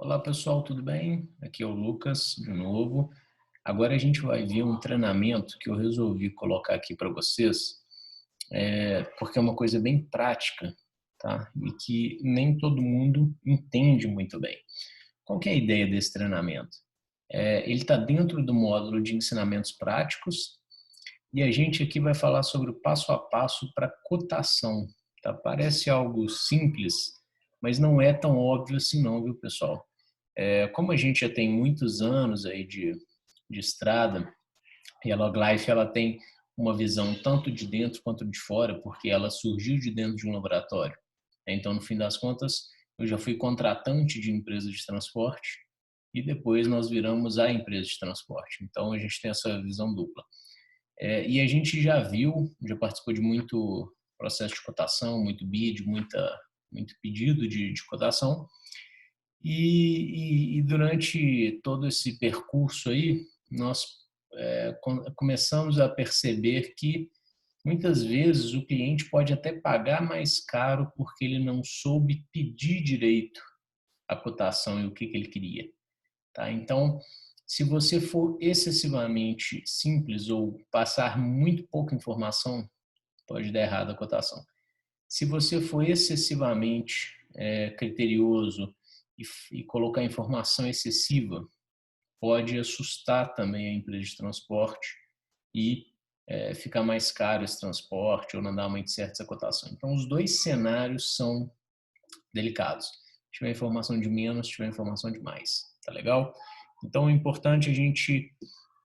Olá pessoal, tudo bem? Aqui é o Lucas de novo. Agora a gente vai ver um treinamento que eu resolvi colocar aqui para vocês, porque é uma coisa bem prática, tá? E que nem todo mundo entende muito bem. Qual que é a ideia desse treinamento? Ele está dentro do módulo de ensinamentos práticos e a gente aqui vai falar sobre o passo a passo para cotação, tá? Parece algo simples, mas não é tão óbvio assim não, viu pessoal? Como a gente já tem muitos anos aí de estrada, e a Loglife ela tem uma visão tanto de dentro quanto de fora, porque ela surgiu de dentro de um laboratório. Então, no fim das contas, eu já fui contratante de empresa de transporte e depois nós viramos a empresa de transporte. Então, a gente tem essa visão dupla. E a gente já viu, já participou de muito processo de cotação, muito bid, muito pedido de cotação, e durante todo esse percurso aí, nós começamos a perceber que muitas vezes o cliente pode até pagar mais caro porque ele não soube pedir direito a cotação e o que ele queria. Tá? Então, se você for excessivamente simples ou passar muito pouca informação, pode dar errado a cotação. Se você for excessivamente criterioso e colocar informação excessiva, pode assustar também a empresa de transporte e ficar mais caro esse transporte ou não dar muito certo essa cotação. Então, os dois cenários são delicados. Se tiver informação de menos, se tiver informação de mais. Tá legal? Então, é importante a gente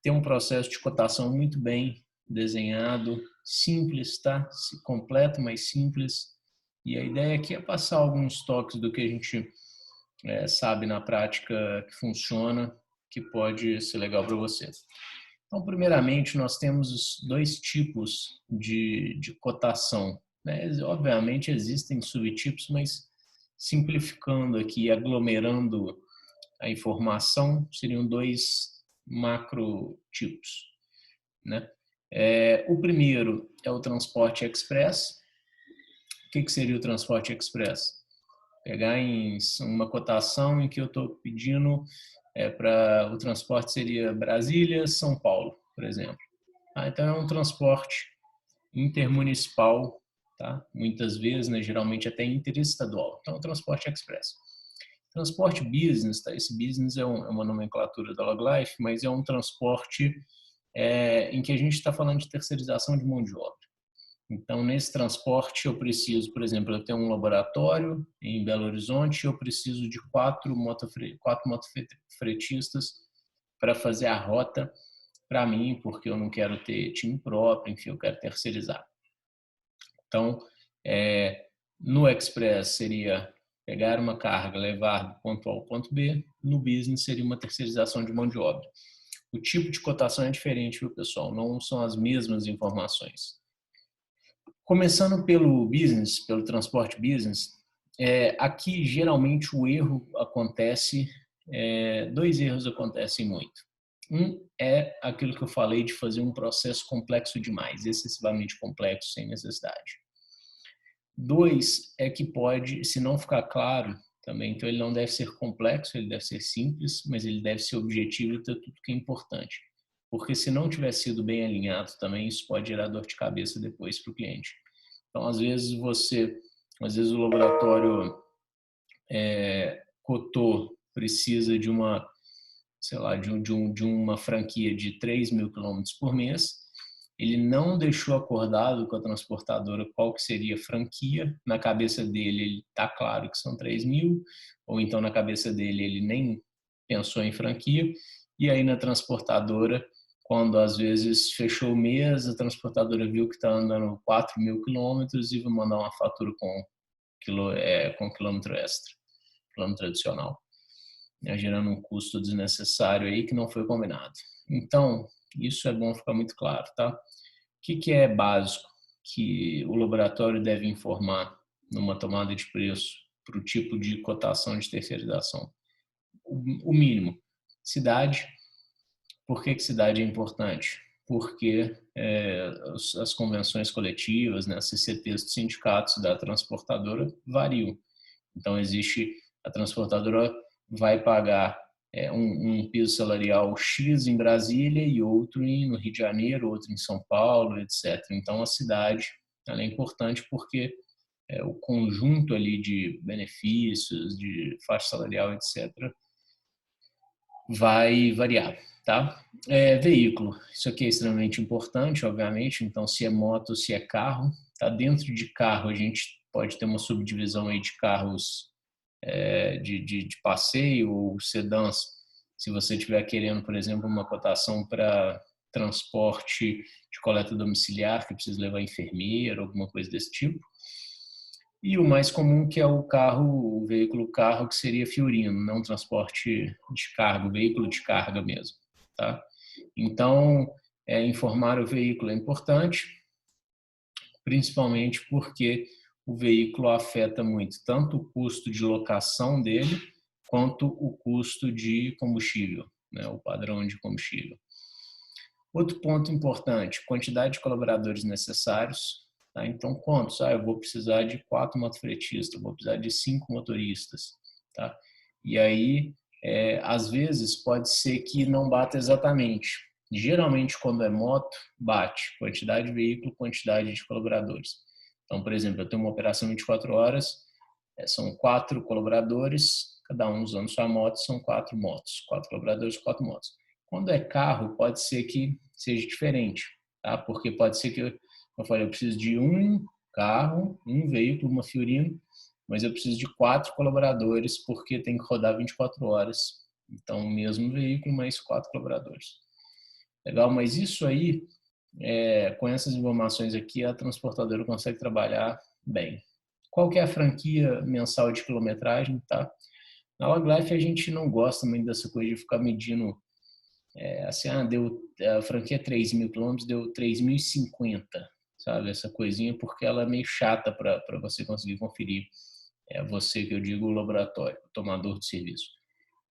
ter um processo de cotação muito bem desenhado, simples, tá? Completo, mas simples. E a ideia aqui é passar alguns toques do que a gente sabe na prática que funciona, que pode ser legal para você. Então, primeiramente, nós temos os dois tipos de cotação, né? Obviamente, existem subtipos, mas simplificando aqui, aglomerando a informação, seriam dois macrotipos, né? O primeiro é o transporte express. O que seria o transporte express? Pegar em uma cotação em que eu estou pedindo para o transporte seria Brasília, São Paulo, por exemplo. Então é um transporte intermunicipal, tá? Muitas vezes, né, geralmente até interestadual. Então, é um transporte express. Transporte business, tá? Esse business é uma nomenclatura da Loglife, mas é um transporte em que a gente está falando de terceirização de mão de obra. Então, nesse transporte, eu preciso, por exemplo, eu tenho um laboratório em Belo Horizonte, eu preciso de quatro motofretistas para fazer a rota para mim, porque eu não quero ter time próprio, enfim, eu quero terceirizar. Então, no Express seria pegar uma carga, levar do ponto A ao ponto B, no Business seria uma terceirização de mão de obra. O tipo de cotação é diferente, viu, pessoal? Não são as mesmas informações. Começando pelo business, pelo transporte business, aqui geralmente o erro acontece, dois erros acontecem muito. Um é aquilo que eu falei de fazer um processo complexo demais, excessivamente complexo, sem necessidade. Dois é que pode, se não ficar claro também, então ele não deve ser complexo, ele deve ser simples, mas ele deve ser objetivo e ter tudo que é importante. Porque se não tiver sido bem alinhado também, isso pode gerar dor de cabeça depois para o cliente. Então, às vezes o laboratório cotou, precisa de uma, sei lá, de uma franquia de 3.000 quilômetros por mês, ele não deixou acordado com a transportadora qual que seria a franquia, na cabeça dele ele está claro que são 3.000, ou então na cabeça dele ele nem pensou em franquia, e aí na transportadora, quando às vezes fechou o mês, a transportadora viu que está andando 4.000 quilômetros e vai mandar uma fatura com quilômetro extra, quilômetro adicional, né, gerando um custo desnecessário aí que não foi combinado. Então, isso é bom ficar muito claro, tá? O que é básico que o laboratório deve informar numa tomada de preço para o tipo de cotação de terceirização? O mínimo. Cidade. Por que cidade é importante? Porque as convenções coletivas, né, as CCTs dos sindicatos da transportadora variam. Então, existe a transportadora vai pagar um piso salarial X em Brasília e outro no Rio de Janeiro, outro em São Paulo, etc. Então, a cidade ela é importante porque o conjunto ali de benefícios, de faixa salarial, etc., vai variar, tá? Veículo, isso aqui é extremamente importante, obviamente, então se é moto, se é carro, tá? Dentro de carro a gente pode ter uma subdivisão aí de carros de passeio ou sedãs, se você estiver querendo, por exemplo, uma cotação para transporte de coleta domiciliar, que precisa levar enfermeiro, alguma coisa desse tipo. E o mais comum que é o veículo carro, que seria Fiorino, não transporte de carga, o veículo de carga mesmo, tá? Então, informar o veículo é importante, principalmente porque o veículo afeta muito tanto o custo de locação dele, quanto o custo de combustível, né, o padrão de combustível. Outro ponto importante, quantidade de colaboradores necessários. Tá? Então, quantos? Eu vou precisar de 4 motofretistas, vou precisar de 5 motoristas. Tá? E aí, às vezes, pode ser que não bata exatamente. Geralmente, quando é moto, bate quantidade de veículo, quantidade de colaboradores. Então, por exemplo, eu tenho uma operação 24 horas, são 4 colaboradores, cada um usando sua moto, são 4 motos. 4 colaboradores, 4 motos. Quando é carro, pode ser que seja diferente, tá? Porque pode ser que, eu falei, eu preciso de um carro, um veículo, uma Fiorino, mas eu preciso de 4 colaboradores porque tem que rodar 24 horas. Então, o mesmo veículo, mais 4 colaboradores. Legal, mas isso aí, com essas informações aqui, a transportadora consegue trabalhar bem. Qual que é a franquia mensal de quilometragem, tá? Na Loglife a gente não gosta muito dessa coisa de ficar medindo assim, a franquia 3.000 quilômetros, deu 3.050, sabe? Essa coisinha, porque ela é meio chata para você conseguir conferir. Você, que eu digo, o laboratório, o tomador de serviço.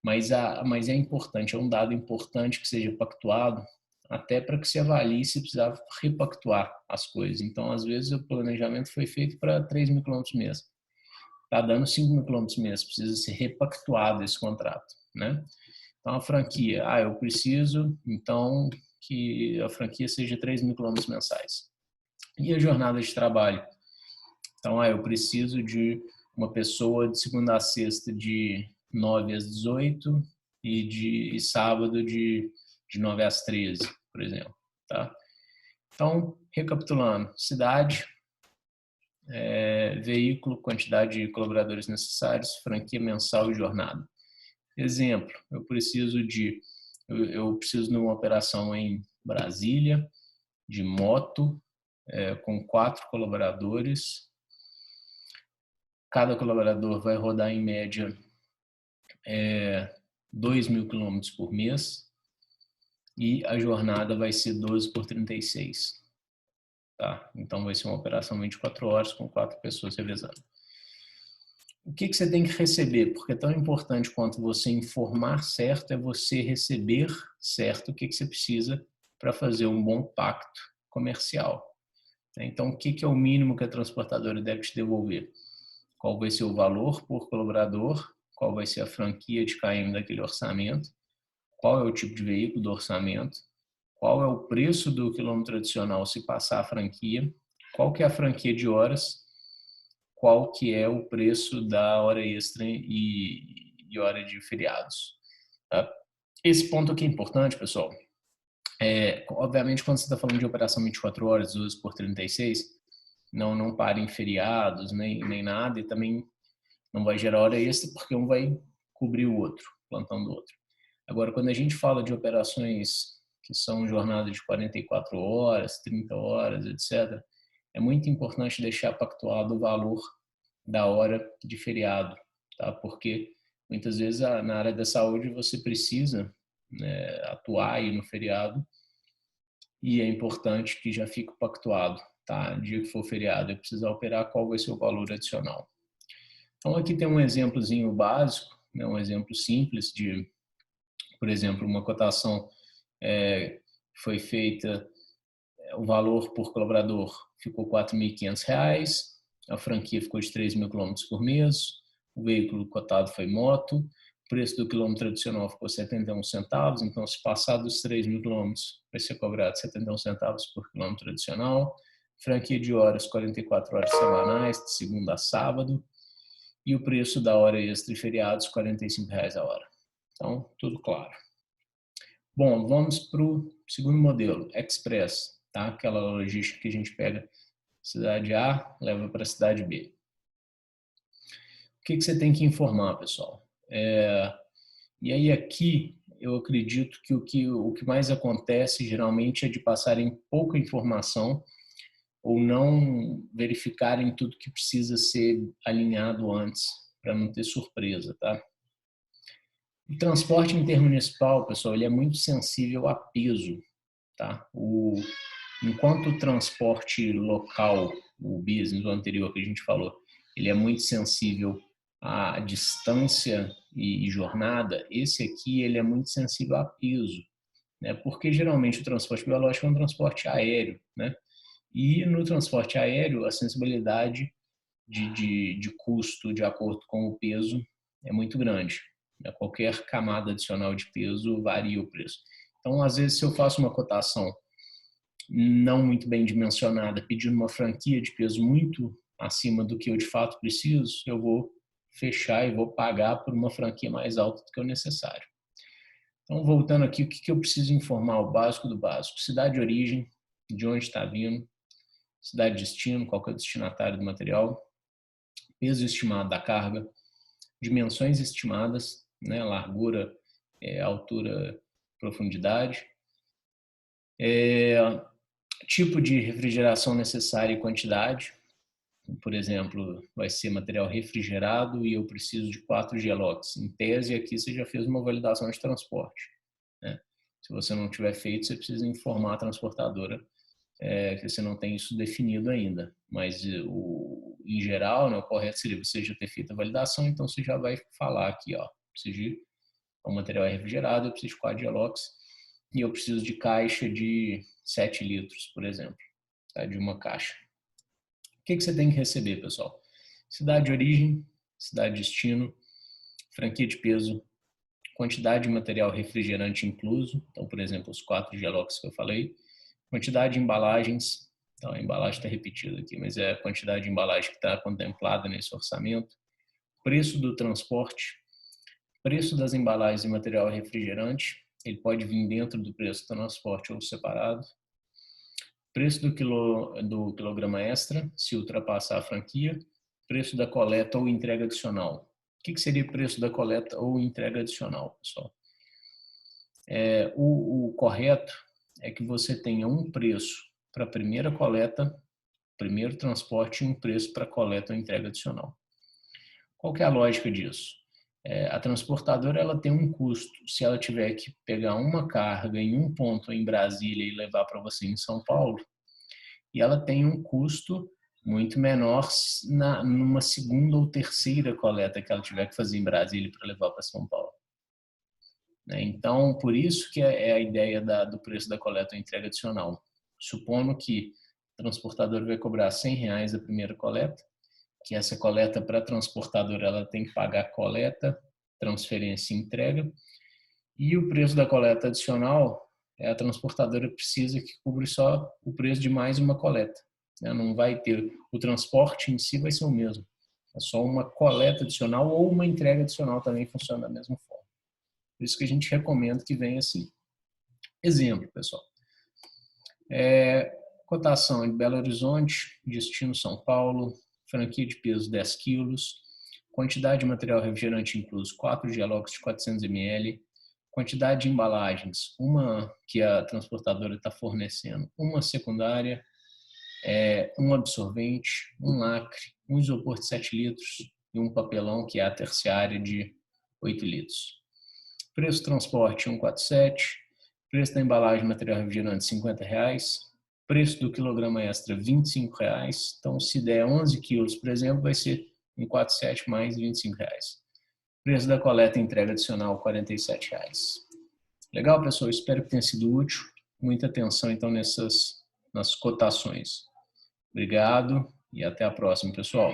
Mas é importante, é um dado importante que seja pactuado, até para que se avalie se precisava repactuar as coisas. Então, às vezes, o planejamento foi feito para 3.000 quilômetros mês. Está dando 5.000 quilômetros mês, precisa ser repactuado esse contrato, né? Então, a franquia, eu preciso, então, que a franquia seja 3.000 quilômetros mensais. E a jornada de trabalho? Então, eu preciso de uma pessoa de segunda a sexta de 9 às 18 e sábado de 9 às 13, por exemplo. Tá? Então, recapitulando, cidade, veículo, quantidade de colaboradores necessários, franquia mensal e jornada. Exemplo, eu preciso de uma operação em Brasília, de moto, com 4 colaboradores. Cada colaborador vai rodar em média 2.000 quilômetros por mês e a jornada vai ser 12 por 36. Tá? Então vai ser uma operação 24 horas com 4 pessoas revezando. O que você tem que receber? Porque é tão importante quanto você informar certo é você receber certo o que você precisa para fazer um bom pacto comercial. Então, o que é o mínimo que a transportadora deve te devolver? Qual vai ser o valor por colaborador? Qual vai ser a franquia de KM daquele orçamento? Qual é o tipo de veículo do orçamento? Qual é o preço do quilômetro adicional se passar a franquia? Qual que é a franquia de horas? Qual que é o preço da hora extra e hora de feriados? Tá? Esse ponto aqui é importante, pessoal. Obviamente, quando você está falando de operação 24 horas, 12 por 36, não para em feriados, nem nada, e também não vai gerar hora extra, porque um vai cobrir o outro, plantão do outro. Agora, quando a gente fala de operações que são jornadas de 44 horas, 30 horas, etc., é muito importante deixar pactuado o valor da hora de feriado, tá? Porque muitas vezes na área da saúde você precisa, né, atuar aí no feriado e é importante que já fique pactuado, tá? Dia que for feriado, eu preciso operar, qual vai ser o valor adicional. Então aqui tem um exemplozinho básico, né, um exemplo simples de, por exemplo, uma cotação foi feita, o valor por colaborador ficou R$ 4.500, a franquia ficou de 3.000 quilômetros por mês, o veículo cotado foi moto, O preço do quilômetro adicional ficou 71 centavos, então se passar dos 3.000 quilômetros, vai ser cobrado 71 centavos por quilômetro adicional. Franquia de horas, 44 horas semanais, de segunda a sábado. E o preço da hora extra e feriados, R$ 45 a hora. Então, tudo claro. Bom, vamos para o segundo modelo, Express, tá? Aquela logística que a gente pega cidade A, leva para a cidade B. O que você tem que informar, pessoal? E aí aqui, eu acredito que o que mais acontece, geralmente, é de passarem pouca informação ou não verificarem tudo que precisa ser alinhado antes, para não ter surpresa, tá? O transporte intermunicipal, pessoal, ele é muito sensível a peso, tá? Enquanto o transporte local, o business, o anterior que a gente falou, ele é muito sensível à distância e jornada, esse aqui ele é muito sensível a peso, né? Porque geralmente o transporte biológico é um transporte aéreo, né? E no transporte aéreo, a sensibilidade de custo de acordo com o peso é muito grande. Qualquer camada adicional de peso varia o preço. Então, às vezes, se eu faço uma cotação não muito bem dimensionada, pedindo uma franquia de peso muito acima do que eu de fato preciso, eu vou fechar e vou pagar por uma franquia mais alta do que o necessário. Então, voltando aqui, o que eu preciso informar? O básico do básico. Cidade de origem, de onde está vindo, cidade de destino, qual que é o destinatário do material, peso estimado da carga, dimensões estimadas, né, largura, altura, profundidade, tipo de refrigeração necessária e quantidade. Por exemplo, vai ser material refrigerado e eu preciso de 4 gelox. Em tese, aqui você já fez uma validação de transporte, né? Se você não tiver feito, você precisa informar a transportadora que você não tem isso definido ainda. Mas, em geral, né, o correto seria você já ter feito a validação, então você já vai falar aqui, ó, preciso de o material é refrigerado, eu preciso de 4 gelox e eu preciso de caixa de 7 litros, por exemplo, tá? De uma caixa. O que você tem que receber, pessoal? Cidade de origem, cidade de destino, franquia de peso, quantidade de material refrigerante incluso, então, por exemplo, os 4 gelox que eu falei, quantidade de embalagens, então a embalagem está repetida aqui, mas é a quantidade de embalagem que está contemplada nesse orçamento, preço do transporte, preço das embalagens e material refrigerante, ele pode vir dentro do preço do transporte ou separado, preço do quilograma extra, se ultrapassar a franquia, preço da coleta ou entrega adicional. O que seria preço da coleta ou entrega adicional, pessoal? O correto é que você tenha um preço para a primeira coleta, primeiro transporte e um preço para coleta ou entrega adicional. Qual que é a lógica disso? A transportadora ela tem um custo. Se ela tiver que pegar uma carga em um ponto em Brasília e levar para você em São Paulo, e ela tem um custo muito menor numa segunda ou terceira coleta que ela tiver que fazer em Brasília para levar para São Paulo. Então, por isso que é a ideia do preço da coleta ou entrega adicional. Supondo que o transportador vai cobrar R$100 a primeira coleta, que essa coleta para a transportadora ela tem que pagar coleta, transferência e entrega, e o preço da coleta adicional, a transportadora precisa que cubra só o preço de mais uma coleta. Não vai ter, o transporte em si vai ser o mesmo, é só uma coleta adicional ou uma entrega adicional também funciona da mesma forma. Por isso que a gente recomenda que venha assim. Exemplo, pessoal. Cotação em Belo Horizonte, destino São Paulo, franquia de peso 10 quilos, quantidade de material refrigerante incluso 4 gelox de 400 ml, quantidade de embalagens, uma que a transportadora está fornecendo, uma secundária, um absorvente, um lacre, um isopor de 7 litros e um papelão que é a terciária de 8 litros. Preço do transporte 147, preço da embalagem material refrigerante R$50, preço do quilograma extra R$25. Então, se der 11 quilos, por exemplo, vai ser 147 mais R$25. Preço da coleta e entrega adicional R$47. Legal, pessoal? Espero que tenha sido útil. Muita atenção, então, nas cotações. Obrigado e até a próxima, pessoal.